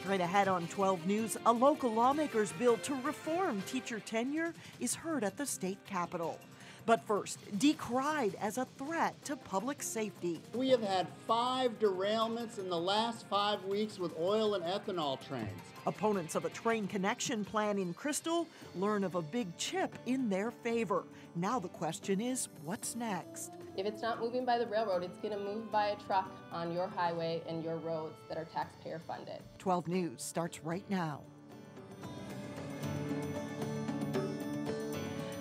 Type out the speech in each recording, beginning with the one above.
Right ahead on 12 News, a local lawmaker's bill to reform teacher tenure is heard at the state capitol. But first, decried as a threat to public safety. We have had 5 derailments in the last 5 weeks with oil and ethanol trains. Opponents of a train connection plan in Crystal learn of a big chip in their favor. Now the question is, what's next? If it's not moving by the railroad, it's going to move by a truck on your highway and your roads that are taxpayer funded. 12 News starts right now.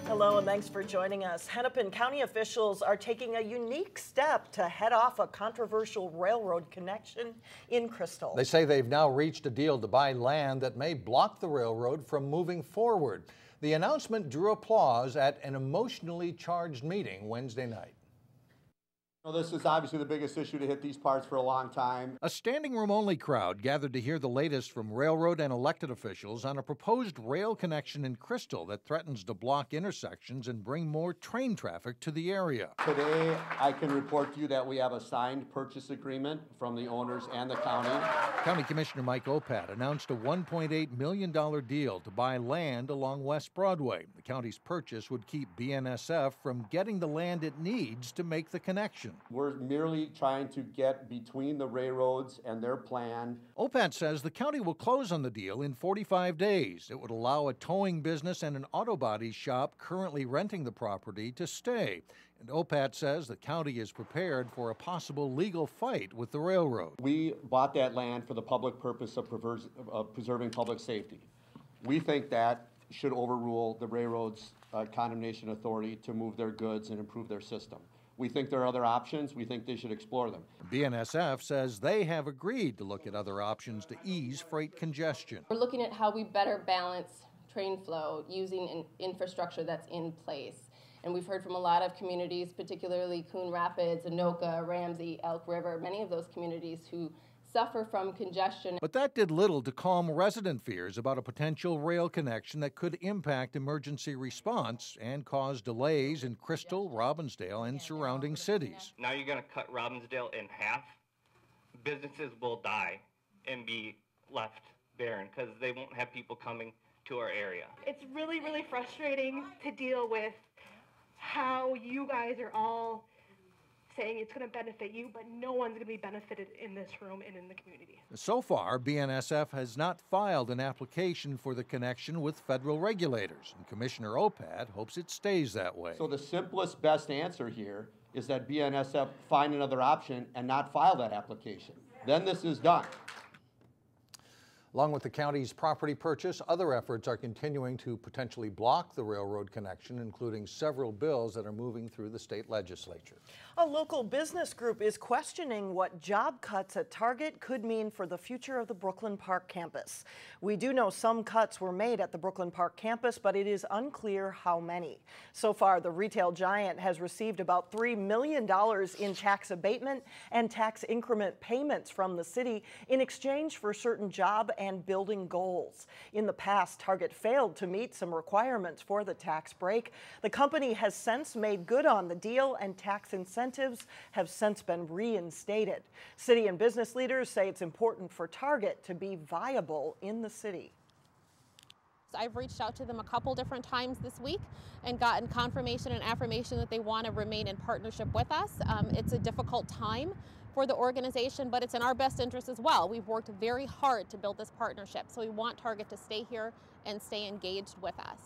Hello and thanks for joining us. Hennepin County officials are taking a unique step to head off a controversial railroad connection in Crystal. They say they've now reached a deal to buy land that may block the railroad from moving forward. The announcement drew applause at an emotionally charged meeting Wednesday night. Well, this is obviously the biggest issue to hit these parts for a long time. A standing room only crowd gathered to hear the latest from railroad and elected officials on a proposed rail connection in Crystal that threatens to block intersections and bring more train traffic to the area. Today, I can report to you that we have a signed purchase agreement from the owners and the county. County Commissioner Mike Opat announced a $1.8 million deal to buy land along West Broadway. The county's purchase would keep BNSF from getting the land it needs to make the connection. We're merely trying to get between the railroads and their plan. Opat says the county will close on the deal in 45 days. It would allow a towing business and an auto body shop currently renting the property to stay. And Opat says the county is prepared for a possible legal fight with the railroad. We bought that land for the public purpose of preserving public safety. We think that should overrule the railroad's condemnation authority to move their goods and improve their system. We think there are other options. We think they should explore them. BNSF says they have agreed to look at other options to ease freight congestion. We're looking at how we better balance train flow using an infrastructure that's in place. And we've heard from a lot of communities, particularly Coon Rapids, Anoka, Ramsey, Elk River, many of those communities who suffer from congestion. But that did little to calm resident fears about a potential rail connection that could impact emergency response and cause delays in Crystal, Robbinsdale, and surrounding cities. Now you're going to cut Robbinsdale in half. Businesses will die and be left barren because they won't have people coming to our area. It's really, really frustrating to deal with how you guys are all saying it's going to benefit you, but no one's going to be benefited in this room and in the community. So far, BNSF has not filed an application for the connection with federal regulators, and Commissioner Opat hopes it stays that way. So the simplest, best answer here is that BNSF find another option and not file that application. Then this is done. Along with the county's property purchase, other efforts are continuing to potentially block the railroad connection, including several bills that are moving through the state legislature. A local business group is questioning what job cuts at Target could mean for the future of the Brooklyn Park campus. We do know some cuts were made at the Brooklyn Park campus, but it is unclear how many. So far, the retail giant has received about $3 million in tax abatement and tax increment payments from the city in exchange for certain job and building goals. In the past, Target failed to meet some requirements for the tax break. The company has since made good on the deal, and tax incentives have since been reinstated. City and business leaders say it's important for Target to be viable in the city. I've reached out to them a couple different times this week and gotten confirmation and affirmation that they want to remain in partnership with us. It's a difficult time for the organization, but it's in our best interest as well. We've worked very hard to build this partnership, so we want Target to stay here and stay engaged with us.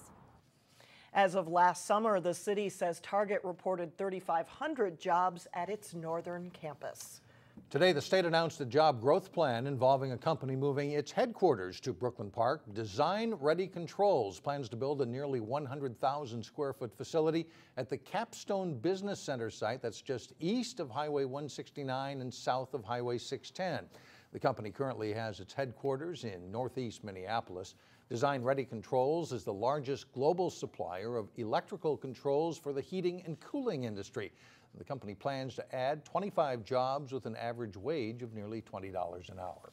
As of last summer, the city says Target reported 3,500 jobs at its northern campus. Today, the state announced a job growth plan involving a company moving its headquarters to Brooklyn Park. Design Ready Controls plans to build a nearly 100,000 square foot facility at the Capstone Business Center site that's just east of Highway 169 and south of Highway 610. The company currently has its headquarters in northeast Minneapolis. Design Ready Controls is the largest global supplier of electrical controls for the heating and cooling industry. The company plans to add 25 jobs with an average wage of nearly $20 an hour.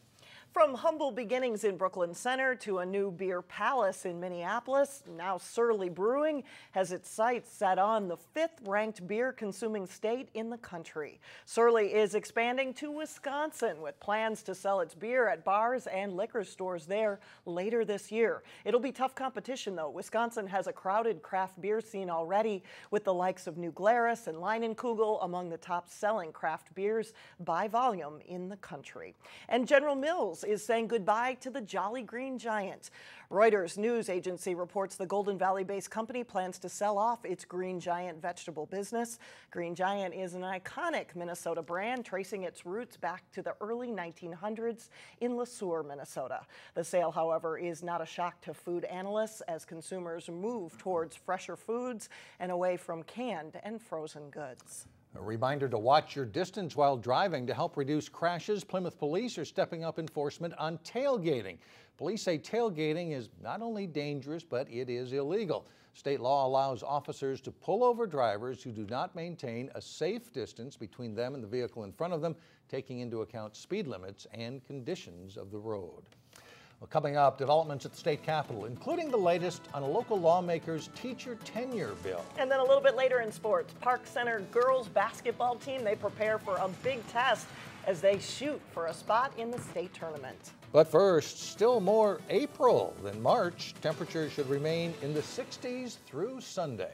From humble beginnings in Brooklyn Center to a new beer palace in Minneapolis, now Surly Brewing has its sights set on the 5th-ranked beer-consuming state in the country. Surly is expanding to Wisconsin with plans to sell its beer at bars and liquor stores there later this year. It'll be tough competition, though. Wisconsin has a crowded craft beer scene already, with the likes of New Glarus and Leinenkugel among the top-selling craft beers by volume in the country. And General Mills is saying goodbye to the Jolly Green Giant. Reuters news agency reports the Golden Valley-based company plans to sell off its Green Giant vegetable business. Green Giant is an iconic Minnesota brand, tracing its roots back to the early 1900s in Le Sueur, Minnesota. The sale, however, is not a shock to food analysts as consumers move towards fresher foods and away from canned and frozen goods. A reminder to watch your distance while driving to help reduce crashes. Plymouth police are stepping up enforcement on tailgating. Police say tailgating is not only dangerous, but it is illegal. State law allows officers to pull over drivers who do not maintain a safe distance between them and the vehicle in front of them, taking into account speed limits and conditions of the road. Well, coming up, developments at the state capitol, including the latest on a local lawmaker's teacher tenure bill. And then a little bit later in sports, Park Center girls basketball team, they prepare for a big test as they shoot for a spot in the state tournament. But first, still more April than March. Temperatures should remain in the 60s through Sunday.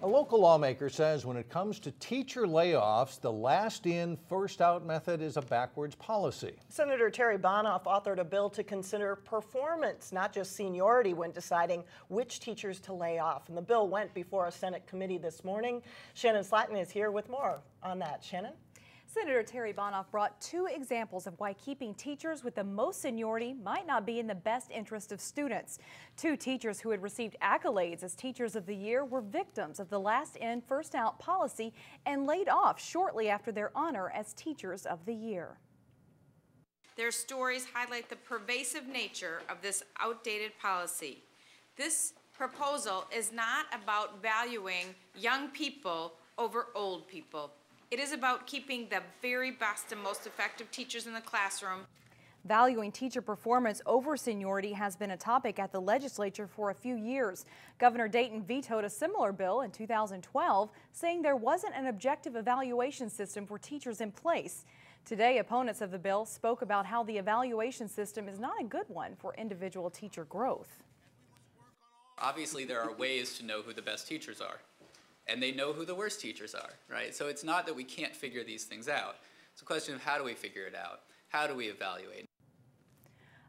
A local lawmaker says when it comes to teacher layoffs, the last in, first out method is a backwards policy. Senator Terry Bonoff authored a bill to consider performance, not just seniority, when deciding which teachers to lay off. And the bill went before a Senate committee this morning. Shannon Slatton is here with more on that. Shannon? Senator Terry Bonoff brought 2 examples of why keeping teachers with the most seniority might not be in the best interest of students. 2 teachers who had received accolades as Teachers of the Year were victims of the last in, first out policy and laid off shortly after their honor as Teachers of the Year. Their stories highlight the pervasive nature of this outdated policy. This proposal is not about valuing young people over old people. It is about keeping the very best and most effective teachers in the classroom. Valuing teacher performance over seniority has been a topic at the legislature for a few years. Governor Dayton vetoed a similar bill in 2012, saying there wasn't an objective evaluation system for teachers in place. Today, opponents of the bill spoke about how the evaluation system is not a good one for individual teacher growth. Obviously, there are ways to know who the best teachers are. And they know who the worst teachers are, right? So it's not that we can't figure these things out. It's a question of how do we figure it out? How do we evaluate?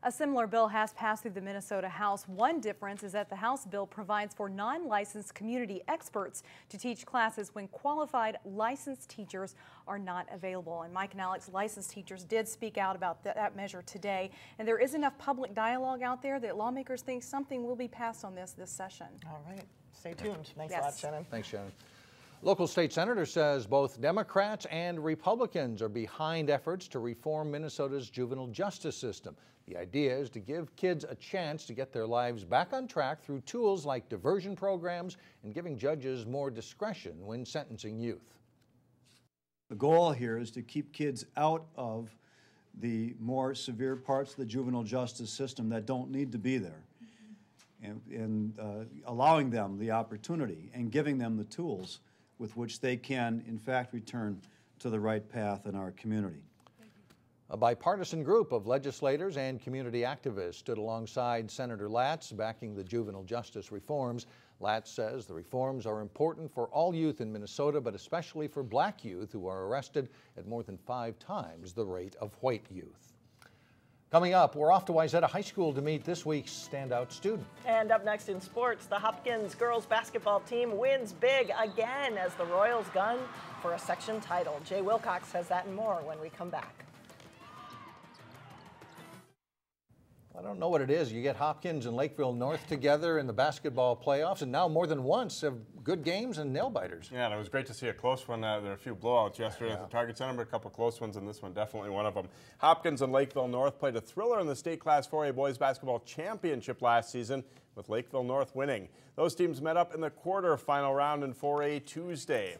A similar bill has passed through the Minnesota House. One difference is that the House bill provides for non-licensed community experts to teach classes when qualified licensed teachers are not available. And Mike and Alex, licensed teachers, did speak out about that measure today. And there is enough public dialogue out there that lawmakers think something will be passed on this session. All right. Stay tuned. Thanks a lot, Shannon. Thanks, Shannon. Local state senator says both Democrats and Republicans are behind efforts to reform Minnesota's juvenile justice system. The idea is to give kids a chance to get their lives back on track through tools like diversion programs and giving judges more discretion when sentencing youth. The goal here is to keep kids out of the more severe parts of the juvenile justice system that don't need to be there. And allowing them the opportunity and giving them the tools with which they can, in fact, return to the right path in our community. A bipartisan group of legislators and community activists stood alongside Senator Latz backing the juvenile justice reforms. Latz says the reforms are important for all youth in Minnesota, but especially for black youth who are arrested at more than 5 times the rate of white youth. Coming up, we're off to Wayzata High School to meet this week's standout student. And up next in sports, the Hopkins girls basketball team wins big again as the Royals gun for a section title. Jay Wilcox has that and more when we come back. I don't know what it is. You get Hopkins and Lakeville North together in the basketball playoffs, and now more than once have good games and nail-biters. Yeah, and it was great to see a close one. There were a few blowouts yesterday at the Target Center, but a couple close ones, and this one definitely one of them. Hopkins and Lakeville North played a thriller in the state Class 4A boys basketball championship last season, with Lakeville North winning. Those teams met up in the quarterfinal round in 4A Tuesday.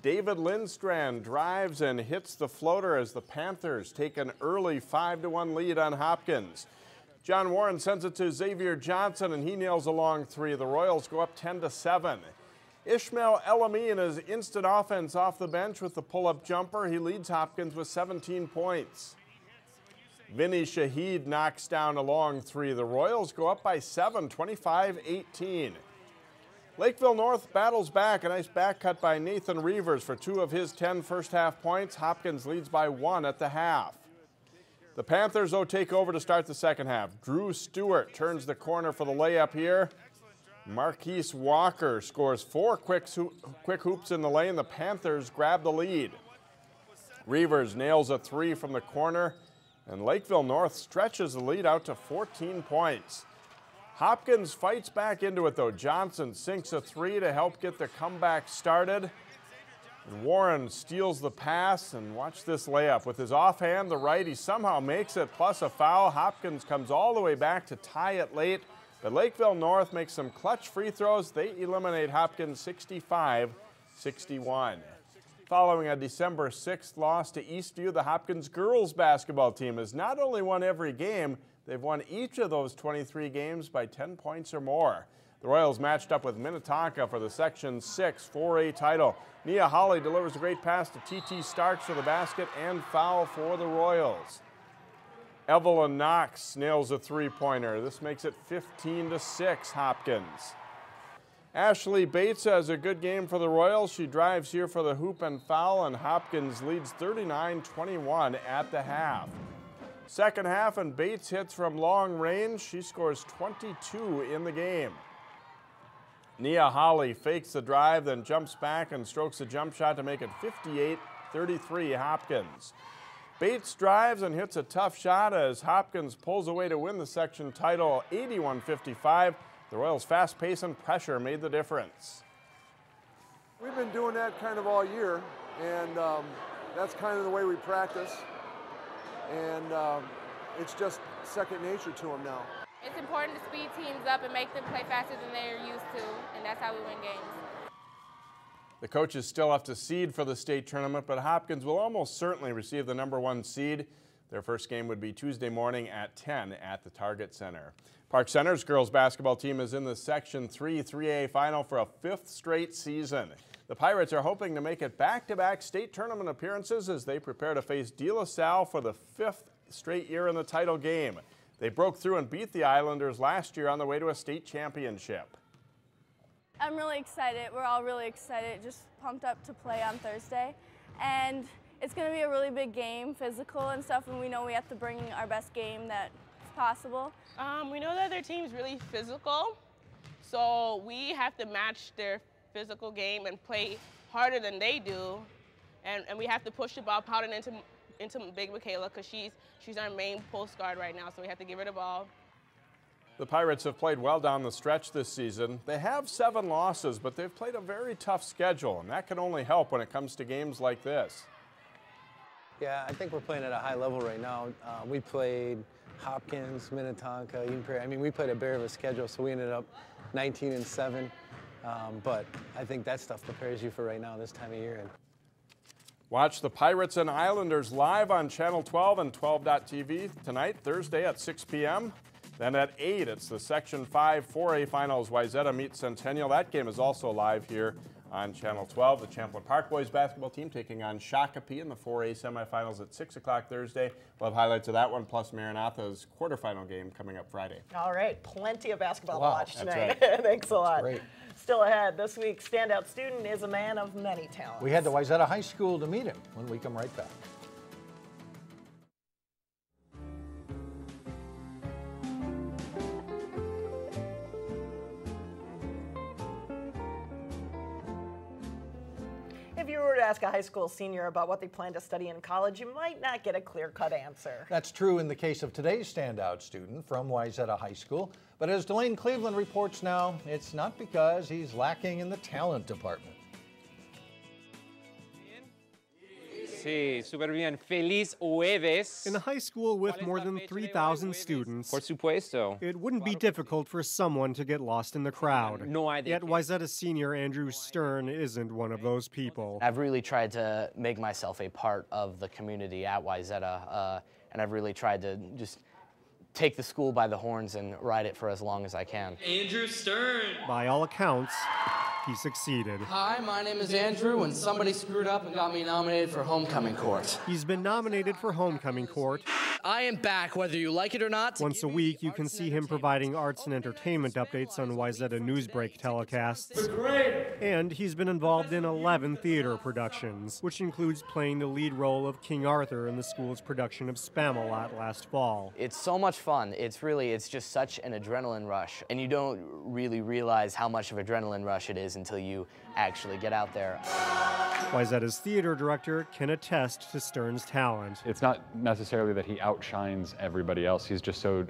David Lindstrand drives and hits the floater as the Panthers take an early 5-1 lead on Hopkins. John Warren sends it to Xavier Johnson, and he nails a long three. The Royals go up 10-7. Ishmael Elamine in his instant offense off the bench with the pull-up jumper. He leads Hopkins with 17 points. Vinny Shahid knocks down a long three. The Royals go up by 7, 25-18. Lakeville North battles back. A nice back cut by Nathan Reavers for 2 of his 10 first-half points. Hopkins leads by 1 at the half. The Panthers, though, take over to start the second half. Drew Stewart turns the corner for the layup here. Marquise Walker scores 4 quick hoops in the lane. The Panthers grab the lead. Reavers nails a 3 from the corner, and Lakeville North stretches the lead out to 14 points. Hopkins fights back into it, though. Johnson sinks a 3 to help get the comeback started. And Warren steals the pass, and watch this layup. With his offhand, the right, he somehow makes it, plus a foul. Hopkins comes all the way back to tie it late, but Lakeville North makes some clutch free throws. They eliminate Hopkins 65-61. Following a December 6th loss to Eastview, the Hopkins girls basketball team has not only won every game, they've won each of those 23 games by 10 points or more. The Royals matched up with Minnetonka for the Section 6 4A title. Nia Holly delivers a great pass to T.T. Starks for the basket and foul for the Royals. Evelyn Knox nails a three-pointer. This makes it 15-6 Hopkins. Ashley Bates has a good game for the Royals. She drives here for the hoop and foul, and Hopkins leads 39-21 at the half. Second half, and Bates hits from long range. She scores 22 in the game. Nia Holly fakes the drive, then jumps back and strokes a jump shot to make it 58-33 Hopkins. Bates drives and hits a tough shot as Hopkins pulls away to win the section title 81-55. The Royals' fast pace and pressure made the difference. We've been doing that kind of all year, and that's kind of the way we practice. And it's just second nature to them now. It's important to speed teams up and make them play faster than they're used to, and that's how we win games. The coaches still have to seed for the state tournament, but Hopkins will almost certainly receive the #1 seed. Their first game would be Tuesday morning at 10 at the Target Center. Park Center's girls basketball team is in the Section 3 3A final for a 5th straight season. The Pirates are hoping to make it back-to-back state tournament appearances as they prepare to face De La Salle for the 5th straight year in the title game. They broke through and beat the Islanders last year on the way to a state championship. I'm really excited. We're all really excited, just pumped up to play on Thursday. And it's going to be a really big game, physical and stuff, and we know we have to bring our best game that's possible. We know that their team's really physical, so we have to match their physical game and play harder than they do. And we have to push the ball, pound it into Big Michaela, because she's our main post guard right now, so we have to give her the ball. The Pirates have played well down the stretch this season. They have 7 losses, but they've played a very tough schedule, and that can only help when it comes to games like this. Yeah, I think we're playing at a high level right now. We played Hopkins, Minnetonka, Eden Prairie. I mean, we played a bear of a schedule, so we ended up 19-7. But I think that stuff prepares you for right now, this time of year. Watch the Pirates and Islanders live on Channel 12 and 12.tv tonight, Thursday at 6 p.m. Then at 8, it's the Section 5 4A finals. Wayzata meets Centennial. That game is also live here on Channel 12. The Champlain Park boys basketball team taking on Shakopee in the 4A semifinals at 6 o'clock Thursday. We'll have highlights of that one, plus Maranatha's quarterfinal game coming up Friday. All right, plenty of basketball to Wow, watch tonight. that's right. Thanks a lot. Great. Still ahead, this week's standout student is a man of many talents. We head to Wayzata High School to meet him when we come right back. If if you were to ask a high school senior about what they plan to study in college, you might not get a clear-cut answer. That's true in the case of today's standout student from Wayzata High School. But as Delane Cleveland reports now, it's not because he's lacking in the talent department. Sí, súper bien. Feliz jueves. In a high school with more than 3,000 students, Por supuesto. it wouldn't be difficult for someone to get lost in the crowd. Yet Wayzata senior Andrew Stern isn't one of those people. I've really tried to make myself a part of the community at Wayzata, and I've really tried to just take the school by the horns and ride it for as long as I can. Andrew Stern. By all accounts, he succeeded. Hi, my name is Andrew, and somebody screwed up and got me nominated for homecoming court. He's been nominated for homecoming court. I am back, whether you like it or not. Once a week, you can see him providing arts and entertainment updates on Wayzata Newsbreak telecasts. And he's been involved in 11 theater productions, which includes playing the lead role of King Arthur in the school's production of Spamalot last fall. It's so much fun. It's just such an adrenaline rush, and you don't really realize how much of adrenaline rush it is until you actually get out there. Wayzata's theater director can attest to Stern's talent. It's not necessarily that he outshines everybody else. He's just so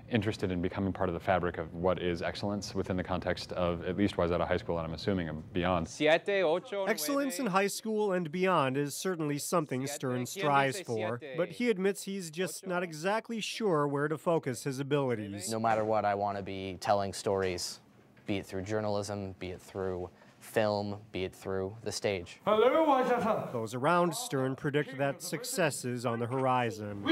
interested in becoming part of the fabric of what is excellence within the context of at least Wayzata High School, and I'm assuming beyond. Excellence in high school and beyond is certainly something Stern strives for, but he admits he's just not exactly sure where to focus his abilities. No matter what, I want to be telling stories, be it through journalism, be it through film, be it through the stage. Those around Stern predict that success is on the horizon.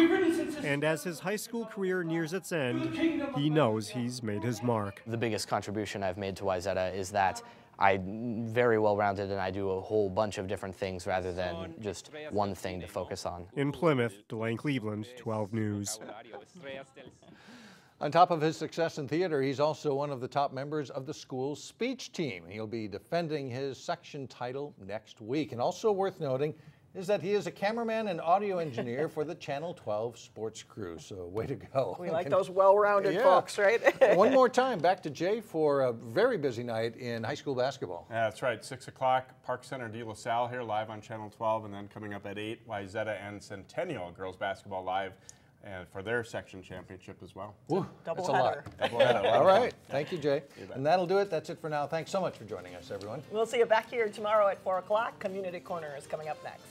And as his high school career nears its end, he knows he's made his mark. The biggest contribution I've made to Wayzata is that I'm very well-rounded and I do a whole bunch of different things rather than just one thing to focus on. In Plymouth, Delane Cleveland, 12 News. On top of his success in theater, he's also one of the top members of the school's speech team. He'll be defending his section title next week. And also worth noting is that he is a cameraman and audio engineer for the Channel 12 sports crew. So way to go. We like those well-rounded folks, right? One more time, back to Jay for a very busy night in high school basketball. Yeah, that's right. 6 o'clock, Park Center de La Salle here, live on Channel 12. And then coming up at 8, Wayzata and Centennial girls basketball live. And for their section championship as well. Woo, that's a lot. Double-header. All right. Thank you, Jay. And that'll do it. That's it for now. Thanks so much for joining us, everyone. We'll see you back here tomorrow at 4 o'clock. Community Corner is coming up next.